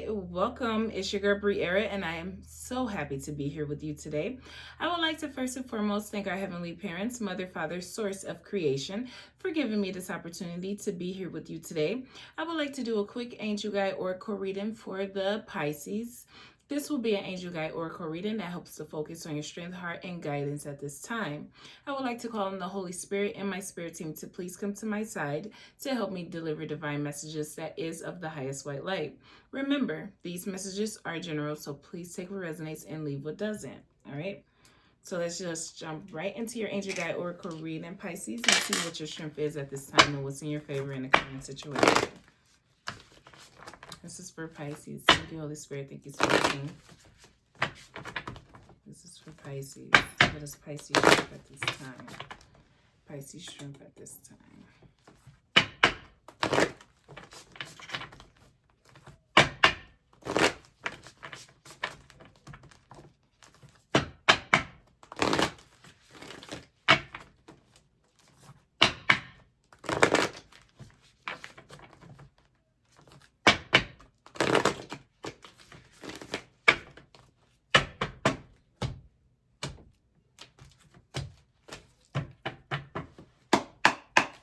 Hi, welcome. It's your girl Briera, and I am so happy to be here with you today. I would like to first and foremost thank our Heavenly Parents, Mother, Father, Source of Creation, for giving me this opportunity to be here with you today. I would like to do a quick angel guide oracle reading for the Pisces. This will be an angel guide oracle reading that helps to focus on your strength, heart, and guidance at this time. I would like to call on the Holy Spirit and my spirit team to please come to my side to help me deliver divine messages that is of the highest white light. Remember, these messages are general, so please take what resonates and leave what doesn't. All right? So let's just jump right into your angel guide oracle reading, Pisces, and see what your strength is at this time and what's in your favor in the current situation. This is for Pisces. Thank you, Holy Spirit. Thank you, Spirit King. This is for Pisces. What is Pisces strength at this time? Pisces strength at this time.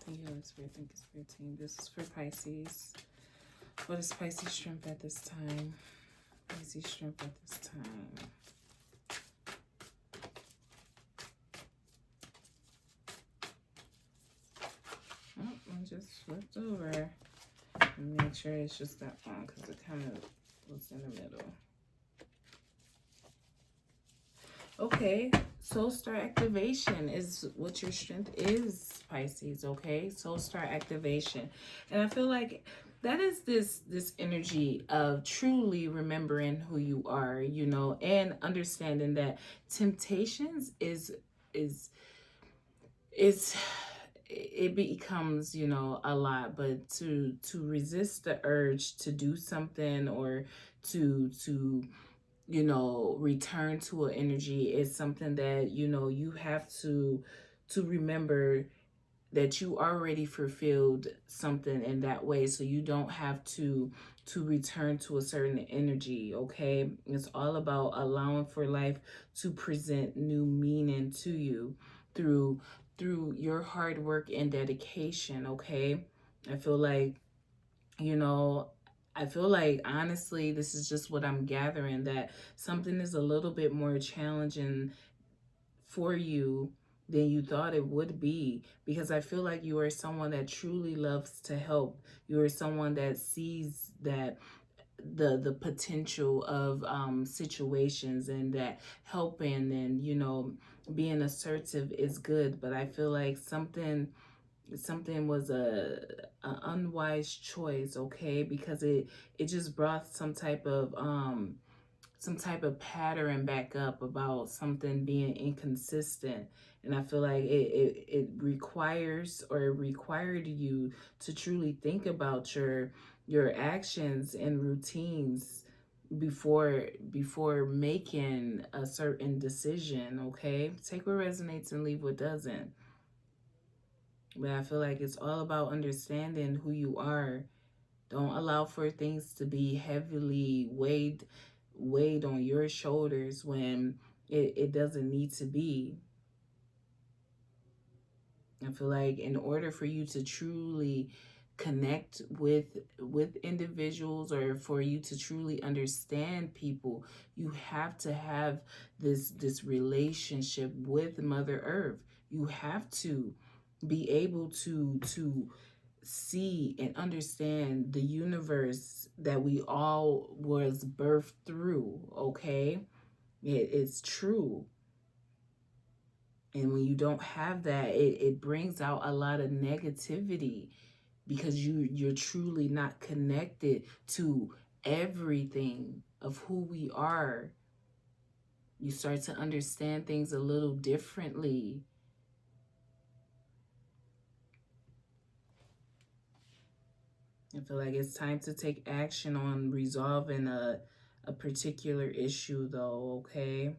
Thank you, Holy Spirit. Thank you, Spirit Team. This is for Pisces. What is Pisces strength at this time? Pisces strength at this time. Oh, I just flipped over. Make sure it's just that one because it kind of was in the middle. Okay, Soulstar activation is what your strength is, Pisces. Okay, Soulstar activation, and I feel like that is this energy of truly remembering who you are, you know, and understanding that temptations is it becomes, you know, a lot, but to resist the urge to do something or to you know, return to an energy is something that, you know, you have to remember that you already fulfilled something in that way, so you don't have to return to a certain energy. Okay, it's all about allowing for life to present new meaning to you through your hard work and dedication. Okay, I feel like, you know, I feel like honestly, this is just what I'm gathering, that something is a little bit more challenging for you than you thought it would be, because I feel like you are someone that truly loves to help. You are someone that sees that the potential of situations, and that helping and, you know, being assertive is good, but I feel like something was a unwise choice. Okay, because it just brought some type of pattern back up about something being inconsistent, and I feel like it requires, or it required you to truly think about your actions and routines before making a certain decision. Okay, take what resonates and leave what doesn't. But I feel like it's all about understanding who you are. Don't allow for things to be heavily weighed on your shoulders when it doesn't need to be. I feel like in order for you to truly connect with individuals, or for you to truly understand people, you have to have this relationship with Mother Earth. You have to be able to see and understand the universe that we all was birthed through. Okay, it's true. And when you don't have that, it brings out a lot of negativity, because you're truly not connected to everything of who we are. You start to understand things a little differently. I feel like it's time to take action on resolving a particular issue, though. Okay,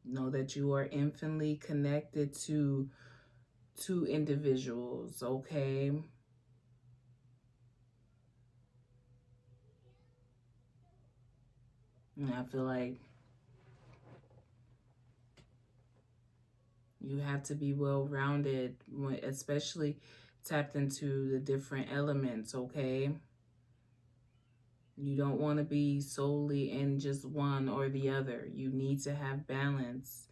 know that you are infinitely connected to two individuals, okay? And I feel like you have to be well-rounded, especially tapped into the different elements, okay? You don't want to be solely in just one or the other. You need to have balance.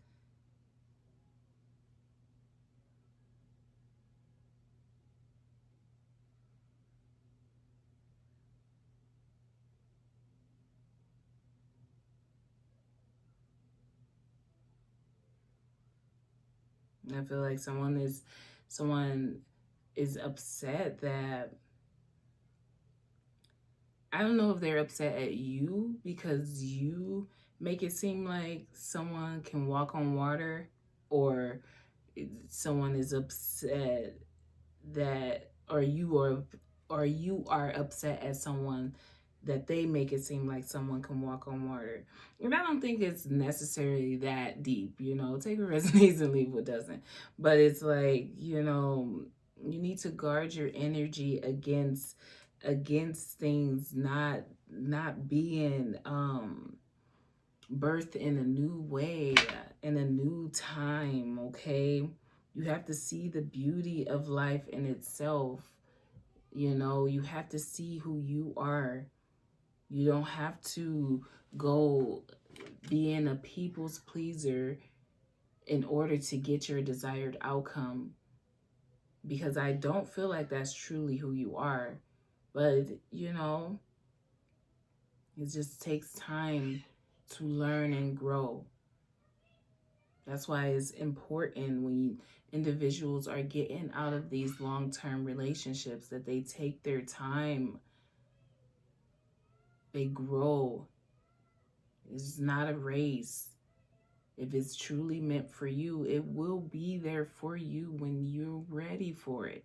And I feel like someone is upset that, I don't know if they're upset at you because you make it seem like someone can walk on water, or someone is upset that, or you are upset at someone that they make it seem like someone can walk on water. And I don't think it's necessarily that deep, take what resonates and leave what doesn't. But it's like, you need to guard your energy against things not being birthed in a new way, in a new time, okay? You have to see the beauty of life in itself. You have to see who you are. You don't have to go being a people's pleaser in order to get your desired outcome, because I don't feel like that's truly who you are. But, it just takes time to learn and grow. That's why it's important when individuals are getting out of these long-term relationships that they take their time, they grow. It's not a race. If it's truly meant for you, it will be there for you when you're ready for it.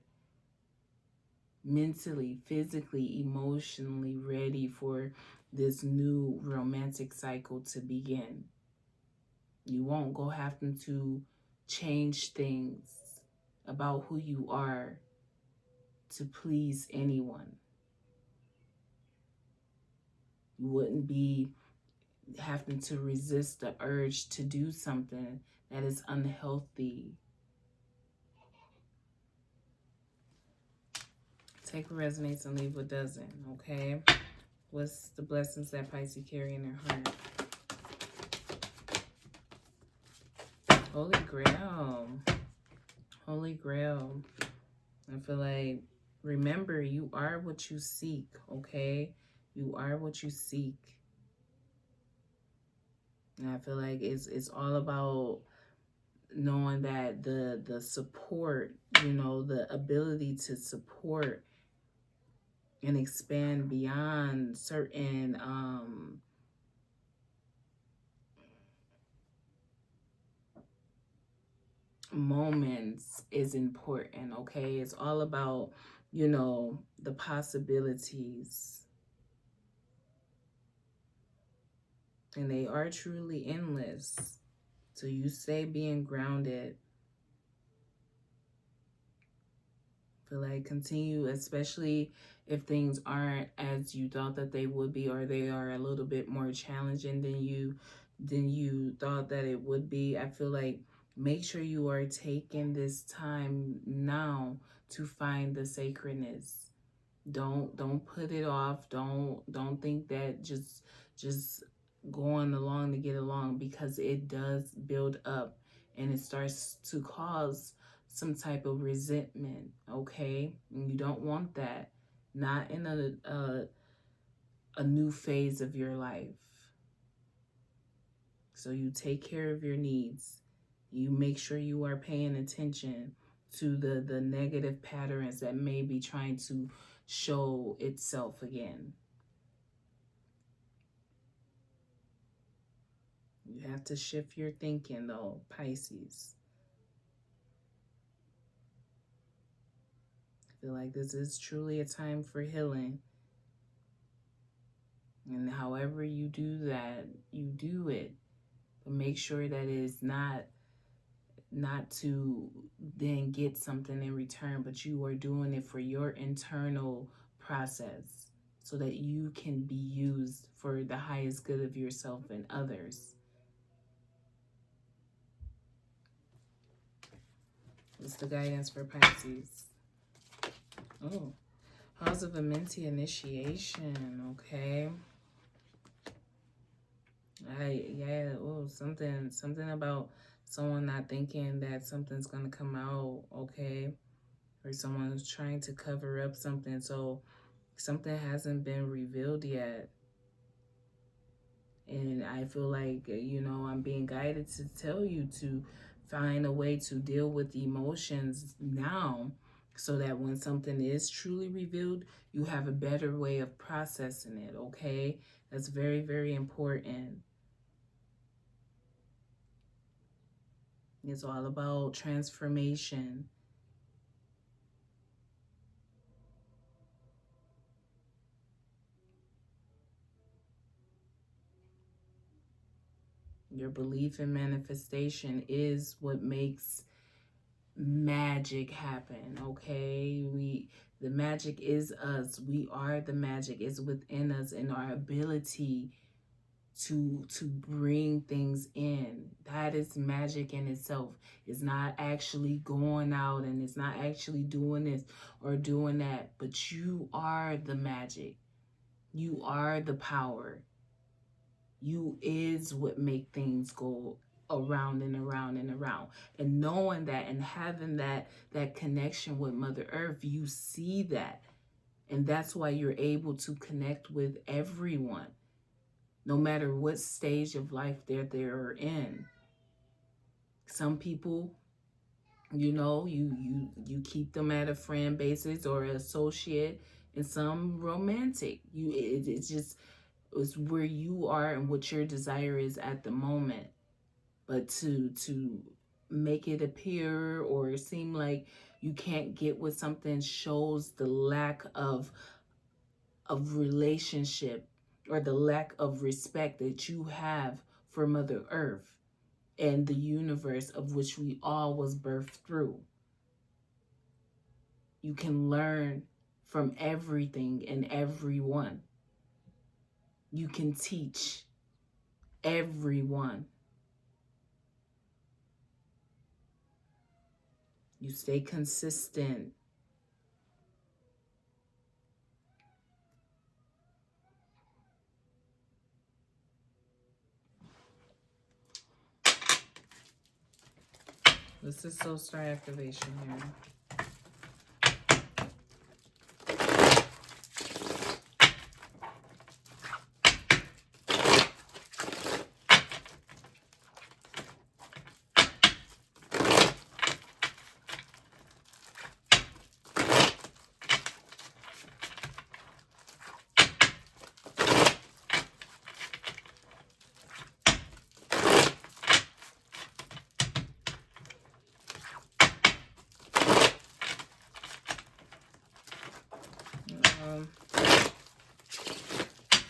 Mentally, physically, emotionally ready for this new romantic cycle to begin. You won't go having to change things about who you are to please anyone. You wouldn't be having to resist the urge to do something that is unhealthy. Take what resonates and leave what doesn't, okay? What's the blessings that Pisces carry in their heart? Holy Grail. Holy Grail. I feel like, remember, you are what you seek, okay? You are what you seek. And I feel like it's all about knowing that the support, the ability to support and expand beyond certain moments is important, okay? It's all about, the possibilities. And they are truly endless. So you stay being grounded. Feel like continue, especially if things aren't as you thought that they would be, or they are a little bit more challenging than you thought that it would be. I feel like make sure you are taking this time now to find the sacredness. Don't put it off. Don't think that just going along to get along, because it does build up and it starts to cause some type of resentment, okay? And you don't want that. Not in a new phase of your life. So you take care of your needs. You make sure you are paying attention to the negative patterns that may be trying to show itself again. You have to shift your thinking, though, Pisces. I feel like this is truly a time for healing. And however you do that, you do it. But make sure that it is not not to then get something in return, but you are doing it for your internal process so that you can be used for the highest good of yourself and others. What's the guidance for Pisces? Oh, House of Amenti initiation. Okay. Oh, something about someone not thinking that something's gonna come out, okay? Or someone's trying to cover up something, so something hasn't been revealed yet. And I feel like, I'm being guided to tell you to find a way to deal with emotions now so that when something is truly revealed, you have a better way of processing it, okay? That's very, very important. It's all about transformation. Your belief in manifestation is what makes magic happen, okay? The magic is us. We are the magic. It's within us and our ability to bring things in. That is magic in itself. It's not actually going out and it's not actually doing this or doing that, but you are the magic. You are the power. You is what make things go around and around and around. And knowing that and having that connection with Mother Earth, you see that. And that's why you're able to connect with everyone, no matter what stage of life they're in. Some people, you keep them at a friend basis or an associate, and some romantic. It's just it's where you are and what your desire is at the moment. But to make it appear or seem like you can't get with something shows the lack of relationship or the lack of respect that you have for Mother Earth and the universe of which we all was birthed through. You can learn from everything and everyone. You can teach everyone. You stay consistent. This is Soulstar activation here.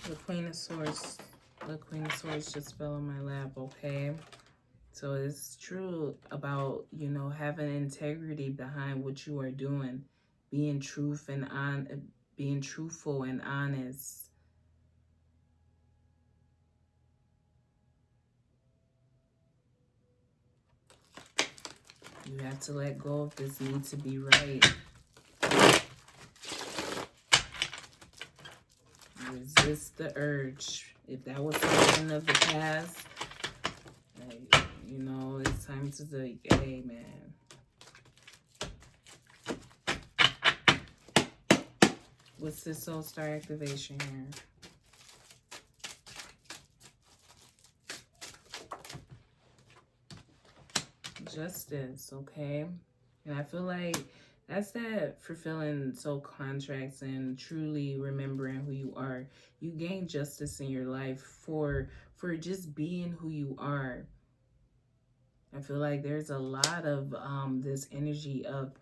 The Queen of Swords. The Queen of Swords just fell in my lap, okay? So it's true about, having integrity behind what you are doing, being being truthful and honest. You have to let go of this need to be right. Resist the urge. If that was something of the past, it's time to say, hey, man. What's this Soulstar activation here? Justice, okay? And I feel like that's that fulfilling soul contracts and truly remembering who you are. You gain justice in your life for just being who you are. I feel like there's a lot of this energy of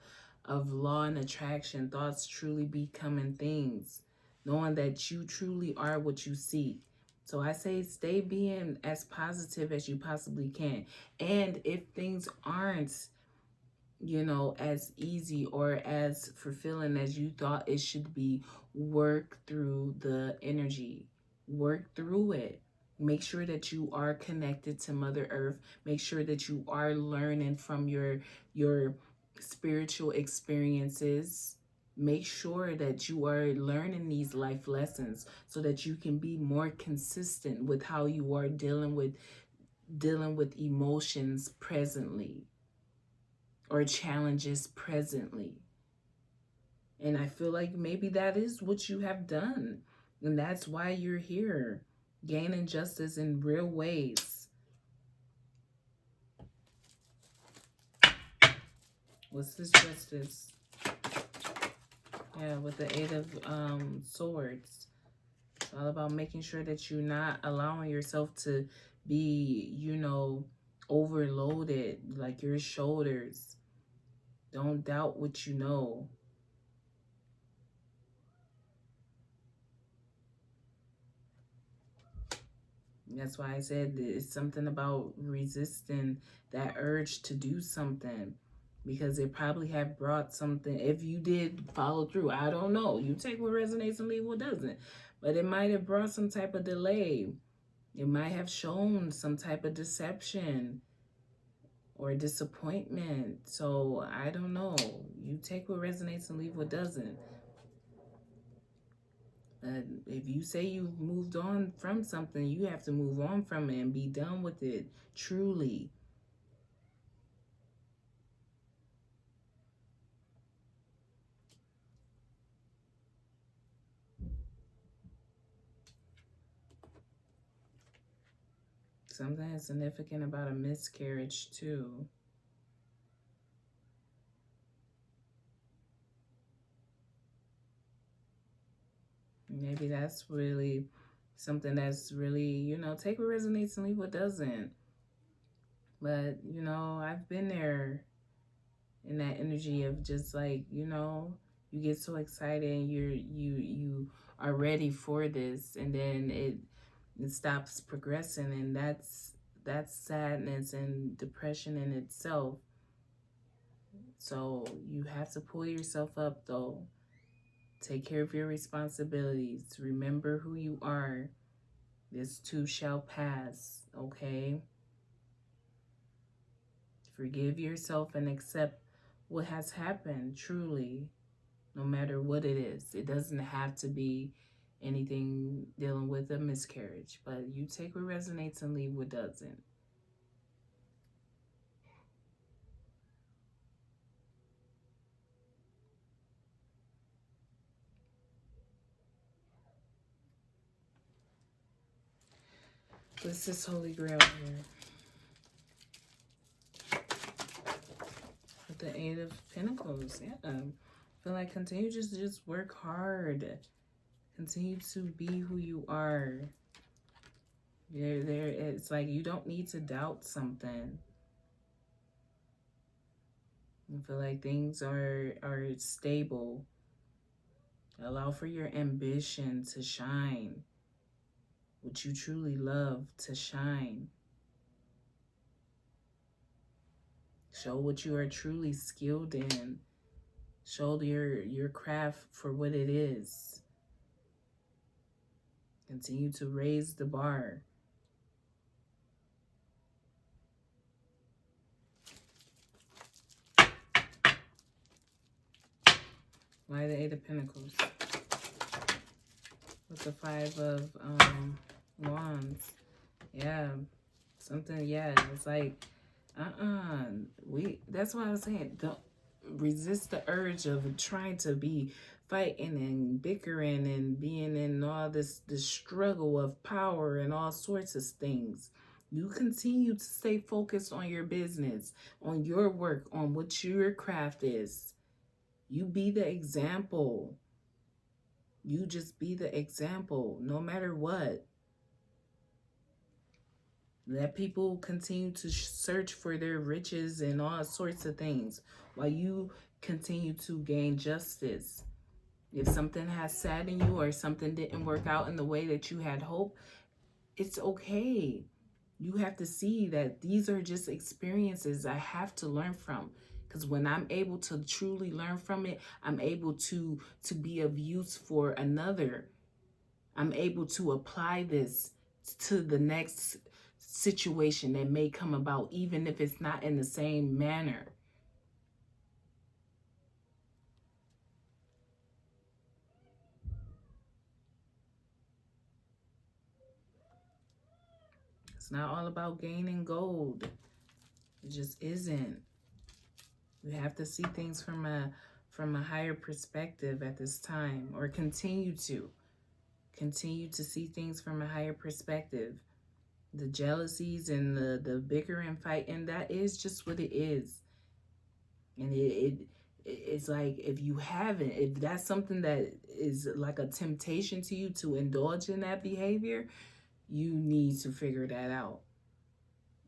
law and attraction, thoughts truly becoming things, knowing that you truly are what you seek. So I say stay being as positive as you possibly can. And if things aren't, as easy or as fulfilling as you thought it should be, work through the energy, work through it. Make sure that you are connected to Mother Earth. Make sure that you are learning from your spiritual experiences. Make sure that you are learning these life lessons so that you can be more consistent with how you are dealing with emotions presently or challenges presently. And I feel like maybe that is what you have done. And that's why you're here, gaining justice in real ways. What's this justice? Yeah, with the Eight of Swords. It's all about making sure that you're not allowing yourself to be, overloaded, like your shoulders. Don't doubt what you know. That's why I said it's something about resisting that urge to do something, because it probably have brought something. If you did follow through, I don't know. You take what resonates and leave what doesn't. But it might have brought some type of delay. It might have shown some type of deception or disappointment. So I don't know. You take what resonates and leave what doesn't. If you say you've moved on from something, you have to move on from it and be done with it, truly. Something is significant about a miscarriage, too. Maybe that's really something that's really, take what resonates and leave what doesn't. But, I've been there in that energy of just like, you get so excited and you are ready for this, and then it stops progressing, and that's sadness and depression in itself. So you have to pull yourself up, though. Take care of your responsibilities. Remember who you are. This too shall pass, okay? Forgive yourself and accept what has happened, truly, no matter what it is. It doesn't have to be anything dealing with a miscarriage, but you take what resonates and leave what doesn't. What's this Holy Grail here? With the Eight of Pentacles, yeah. I feel like continue just work hard. Continue to be who you are. It's like you don't need to doubt something. I feel like things are stable. Allow for your ambition to shine. What you truly love to shine. Show what you are truly skilled in. Show your craft for what it is. Continue to raise the bar. Why the Eight of Pentacles? With the Five of Wands. Yeah. Something, yeah. It's like, that's why I was saying, don't resist the urge of trying to be fighting and bickering and being in all this struggle of power and all sorts of things. You continue to stay focused on your business, on your work, on what your craft is. You be the example. You just be the example, no matter what. Let people continue to search for their riches and all sorts of things while you continue to gain justice. If something has saddened you or something didn't work out in the way that you had hoped, It's okay. You have to see that these are just experiences I have to learn from. Because when I'm able to truly learn from it, I'm able to be of use for another. I'm able to apply this to the next situation that may come about, even if it's not in the same manner. It's not all about gaining gold. It just isn't. You have to see things from a higher perspective at this time, or continue to see things from a higher perspective. The jealousies and the bicker and fighting, that is just what it is. And it's like, if you haven't, if that's something that is like a temptation to you to indulge in that behavior, you need to figure that out.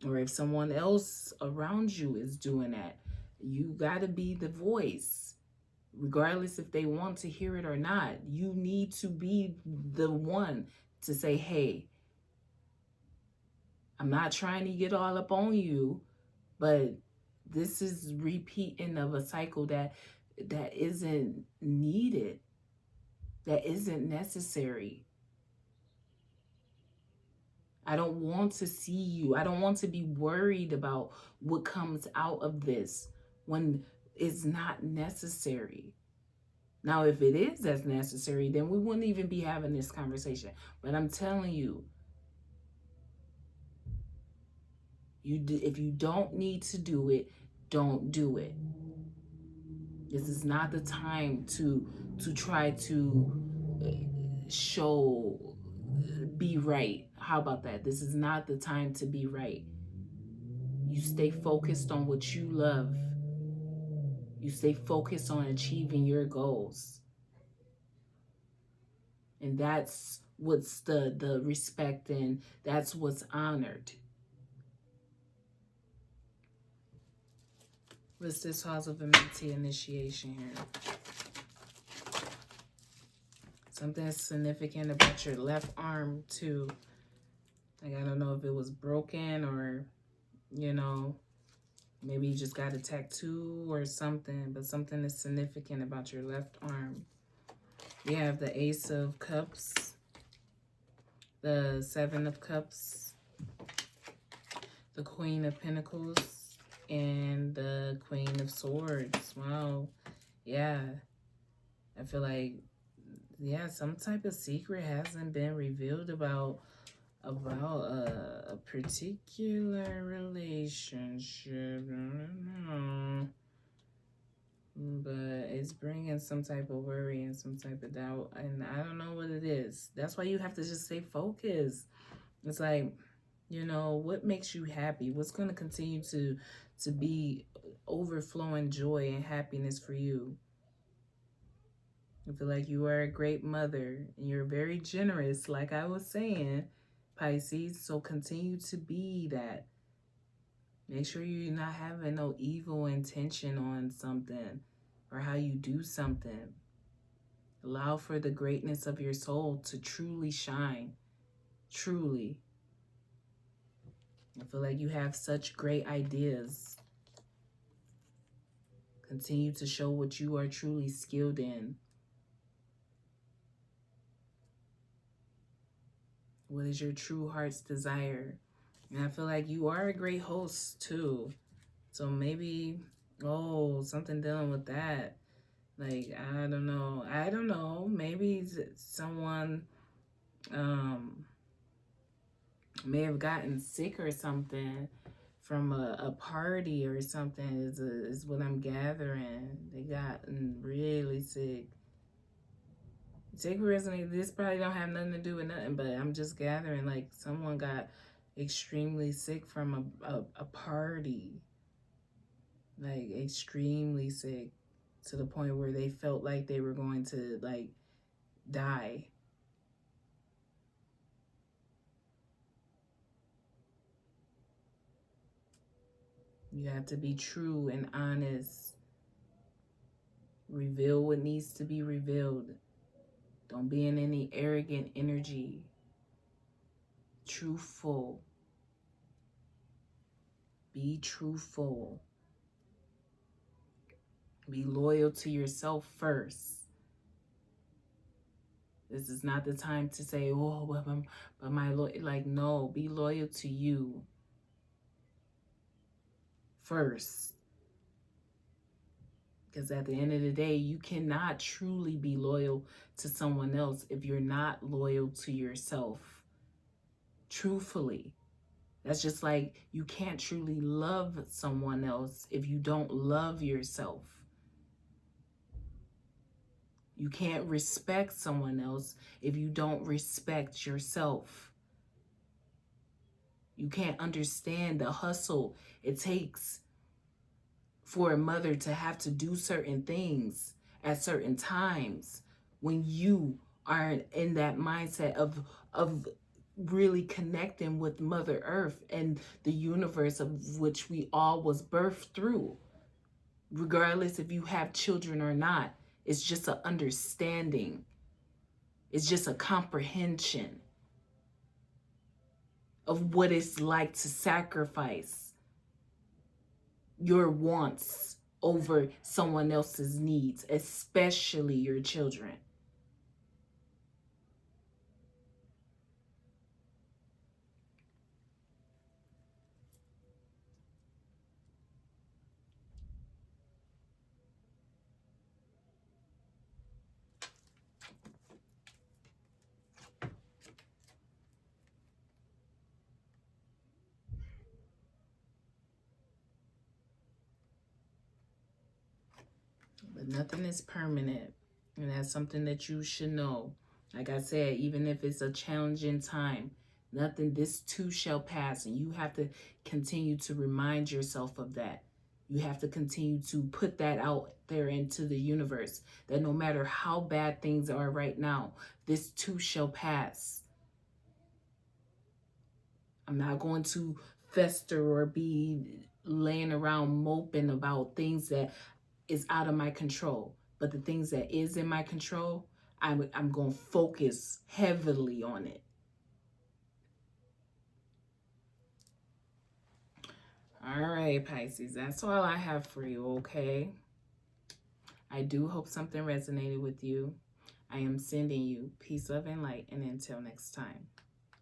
Or if someone else around you is doing that, you got to be the voice. Regardless if they want to hear it or not, you need to be the one to say, hey, I'm not trying to get all up on you, but this is repeating of a cycle that isn't needed, that isn't necessary. I don't want to see you. I don't want to be worried about what comes out of this when it's not necessary. Now, if it is as necessary, then we wouldn't even be having this conversation. But I'm telling you, if you don't need to do it, don't do it. This is not the time to try to show be right. How about that? This is not the time to be right. You stay focused on what you love. You stay focused on achieving your goals. And that's what's the respect, and that's what's honored. What's this House of Immunity initiation here? Something significant about your left arm too. Like, I don't know if it was broken, or, you know, maybe you just got a tattoo or something, but something is significant about your left arm. We have the Ace of Cups, the Seven of Cups, the Queen of Pentacles, and the Queen of Swords. Wow. Yeah. I feel like, yeah, some type of secret hasn't been revealed about a particular relationship. I don't know. But it's bringing some type of worry and some type of doubt, and I don't know what it is. That's why you have to just stay focused. It's like, you know, what makes you happy? What's going to continue to be overflowing joy and happiness for you? I feel like you are a great mother, and you're very generous, like I was saying, Pisces. So continue to be that. Make sure you're not having no evil intention on something or how you do something. Allow for the greatness of your soul to truly shine. Truly. I feel like you have such great ideas. Continue to show what you are truly skilled in. What is your true heart's desire? And I feel like you are a great host too. So maybe, oh, something dealing with that. Like, I don't know. I don't know. Maybe someone may have gotten sick or something from a party or something, is what I'm gathering. They gotten really sick. Take resonate. This probably don't have nothing to do with nothing, but I'm just gathering, like, someone got extremely sick from a party. Like, extremely sick, to the point where they felt like they were going to, like, die. You have to be true and honest. Reveal what needs to be revealed. Don't be in any arrogant energy. Truthful. Be truthful. Be loyal to yourself first. This is not the time to say, oh, but my like, no, be loyal to you first. Because at the end of the day, you cannot truly be loyal to someone else if you're not loyal to yourself. Truthfully. That's just like you can't truly love someone else if you don't love yourself. You can't respect someone else if you don't respect yourself. You can't understand the hustle it takes for a mother to have to do certain things at certain times when you are in that mindset of really connecting with Mother Earth and the universe of which we all was birthed through. Regardless if you have children or not, it's just an understanding. It's just a comprehension of what it's like to sacrifice your wants over someone else's needs, especially your children. But nothing is permanent. And that's something that you should know. Like I said, even if it's a challenging time, nothing, this too shall pass. And you have to continue to remind yourself of that. You have to continue to put that out there into the universe, that no matter how bad things are right now, this too shall pass. I'm not going to fester or be laying around moping about things that is out of my control. But the things that is in my control, I'm going to focus heavily on it. All right, Pisces, that's all I have for you, okay? I do hope something resonated with you. I am sending you peace, love, and light. And until next time.